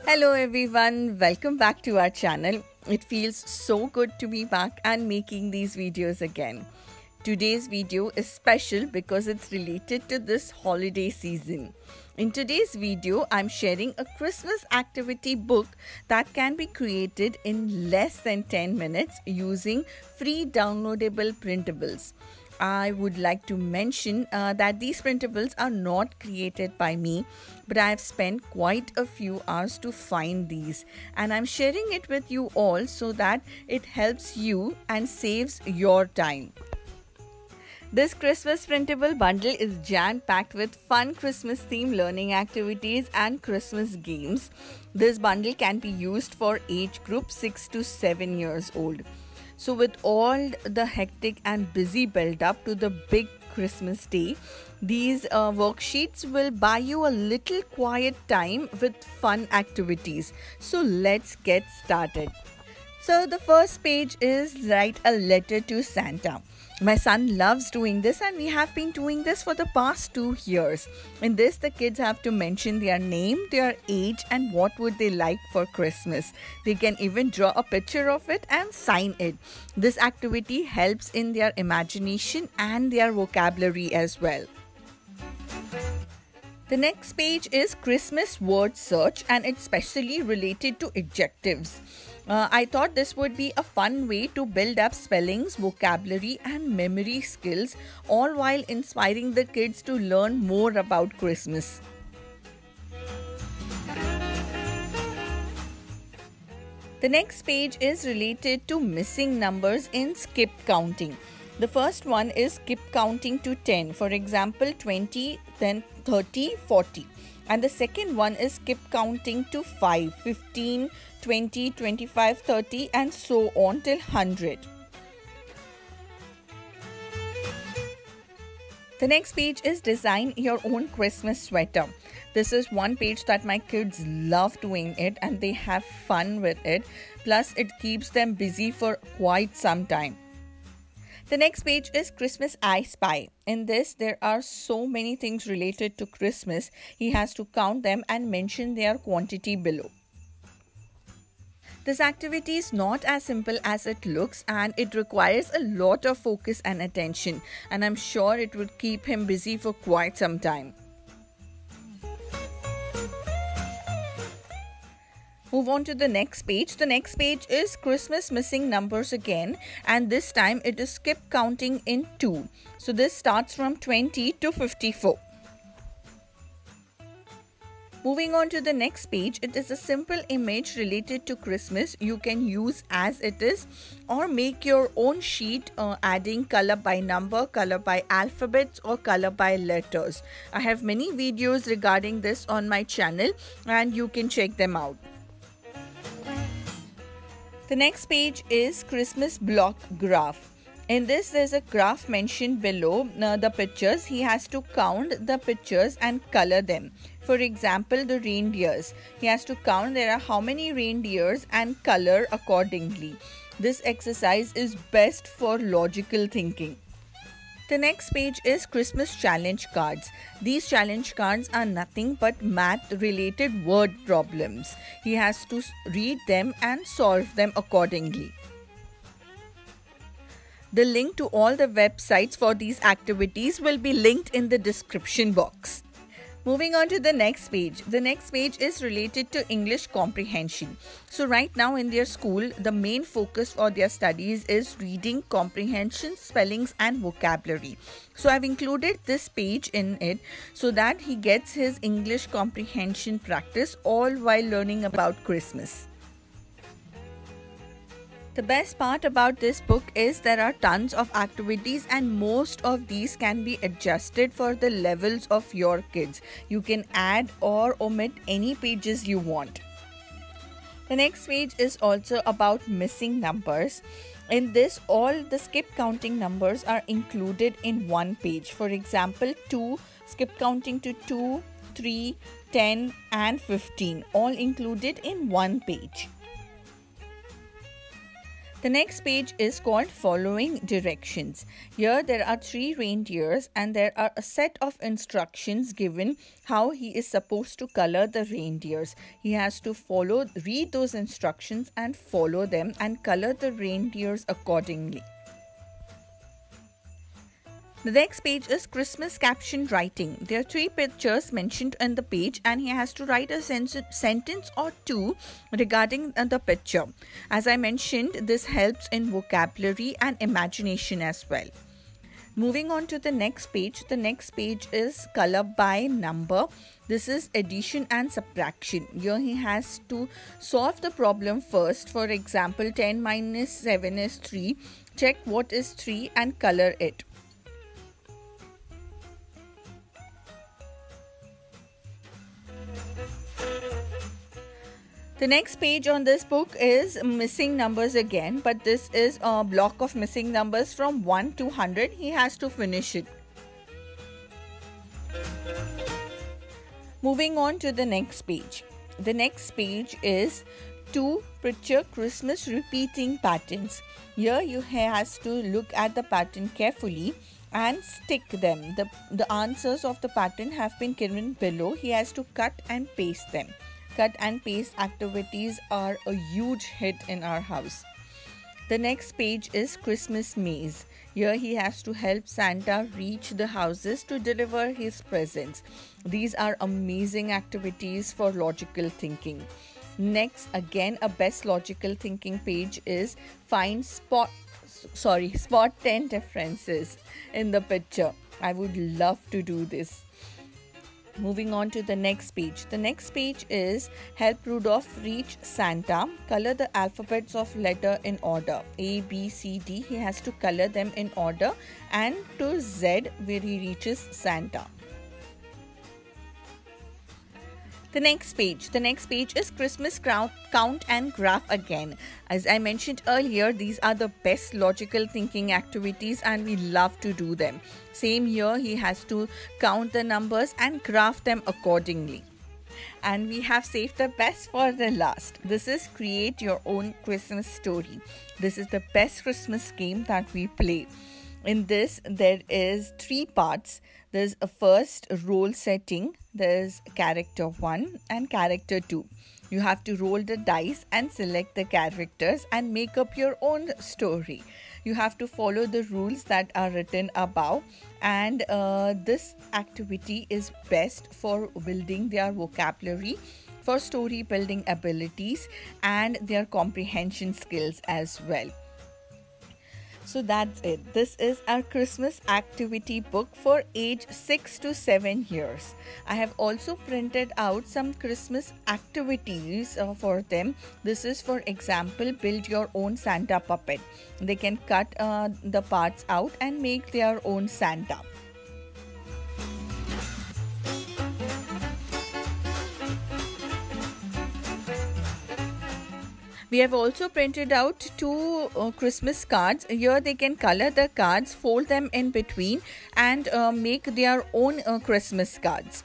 Hello everyone, welcome back to our channel. It feels so good to be back and making these videos again. Today's video is special because it's related to this holiday season. In today's video, I'm sharing a Christmas activity book that can be created in less than 10 minutes using free downloadable printables. I would like to mention that these printables are not created by me, but I have spent quite a few hours to find these, and I'm sharing it with you all so that it helps you and saves your time. This Christmas printable bundle is jam-packed with fun Christmas themed learning activities and Christmas games. This bundle can be used for age group 6 to 7 years old. So with all the hectic and busy build up to the big Christmas day, these worksheets will buy you a little quiet time with fun activities. So let's get started. So the first page is write a letter to Santa. My son loves doing this and we have been doing this for the past 2 years. In this, the kids have to mention their name, their age and what would they like for Christmas. They can even draw a picture of it and sign it. This activity helps in their imagination and their vocabulary as well. The next page is Christmas word search and it's specially related to adjectives. I thought this would be a fun way to build up spellings, vocabulary and memory skills, all while inspiring the kids to learn more about Christmas. The next page is related to missing numbers in skip counting. The first one is skip counting to 10, for example 20, then 30, 40. And the second one is skip counting to 5, 15, 20, 25, 30 and so on till 100. The next page is design your own Christmas sweater. This is one page that my kids love doing it and they have fun with it. Plus it keeps them busy for quite some time. The next page is Christmas I Spy. In this, there are so many things related to Christmas. He has to count them and mention their quantity below. This activity is not as simple as it looks and it requires a lot of focus and attention. And I'm sure it would keep him busy for quite some time. Move on to the next page. The next page is Christmas missing numbers again, and this time it is skip counting in 2. So this starts from 20 to 54. Moving on to the next page, it is a simple image related to Christmas. You can use as it is or make your own sheet adding color by number, color by alphabets or color by letters. I have many videos regarding this on my channel and you can check them out. The next page is Christmas block graph. In this, there's a graph mentioned below the pictures. He has to count the pictures and color them. For example, the reindeers. He has to count there are how many reindeers and color accordingly. This exercise is best for logical thinking. The next page is Christmas challenge cards. These challenge cards are nothing but math-related word problems. He has to read them and solve them accordingly. The link to all the websites for these activities will be linked in the description box. Moving on to the next page. The next page is related to English comprehension. So right now in their school, the main focus for their studies is reading, comprehension, spellings and vocabulary. So I've included this page in it so that he gets his English comprehension practice all while learning about Christmas. The best part about this book is there are tons of activities and most of these can be adjusted for the levels of your kids. You can add or omit any pages you want. The next page is also about missing numbers. In this, all the skip counting numbers are included in one page. For example, 2, skip counting to 2, 3, 10 and 15, all included in one page. The next page is called Following Directions. Here there are 3 reindeers and there are a set of instructions given how he is supposed to color the reindeers. He has to read those instructions and follow them and color the reindeers accordingly. The next page is Christmas caption writing. There are 3 pictures mentioned in the page and he has to write a sentence or 2 regarding the picture. As I mentioned, this helps in vocabulary and imagination as well. Moving on to the next page. The next page is color by number. This is addition and subtraction. Here he has to solve the problem first. For example, 10 minus 7 is 3. Check what is 3 and color it. The next page on this book is missing numbers again, but this is a block of missing numbers from 1 to 100. He has to finish it. Moving on to the next page. The next page is to picture Christmas repeating patterns. Here you has to look at the pattern carefully and stick them. The answers of the pattern have been given below. He has to cut and paste them. Cut and paste activities are a huge hit in our house. The next page is Christmas maze. Here he has to help Santa reach the houses to deliver his presents. These are amazing activities for logical thinking. Next, again a best logical thinking page is spot 10 differences in the picture. I would love to do this. Moving on to the next page. The next page is help Rudolph reach Santa. Color the alphabets of letter in order. A, B, C, D. He has to color them in order and to Z where he reaches Santa. The next page is Christmas count and graph again. As I mentioned earlier, these are the best logical thinking activities and we love to do them. Same here, he has to count the numbers and graph them accordingly. And we have saved the best for the last. This is Create Your Own Christmas Story. This is the best Christmas game that we play. In this, there is 3 parts. There's a first role setting, there's character 1 and character 2. You have to roll the dice and select the characters and make up your own story. You have to follow the rules that are written above, and this activity is best for building their vocabulary, for story building abilities and their comprehension skills as well. So that's it. This is our Christmas activity book for age 6 to 7 years. I have also printed out some Christmas activities for them. This is, for example, build your own Santa puppet. They can cut the parts out and make their own Santa. We have also printed out 2 Christmas cards. Here they can color the cards, fold them in between and make their own Christmas cards.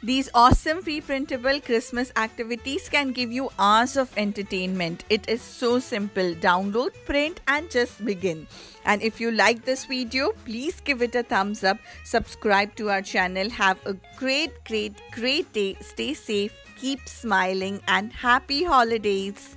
These awesome pre-printable Christmas activities can give you hours of entertainment. It is so simple. Download, print and just begin. And if you like this video, please give it a thumbs up. Subscribe to our channel. Have a great day. Stay safe, keep smiling and happy holidays.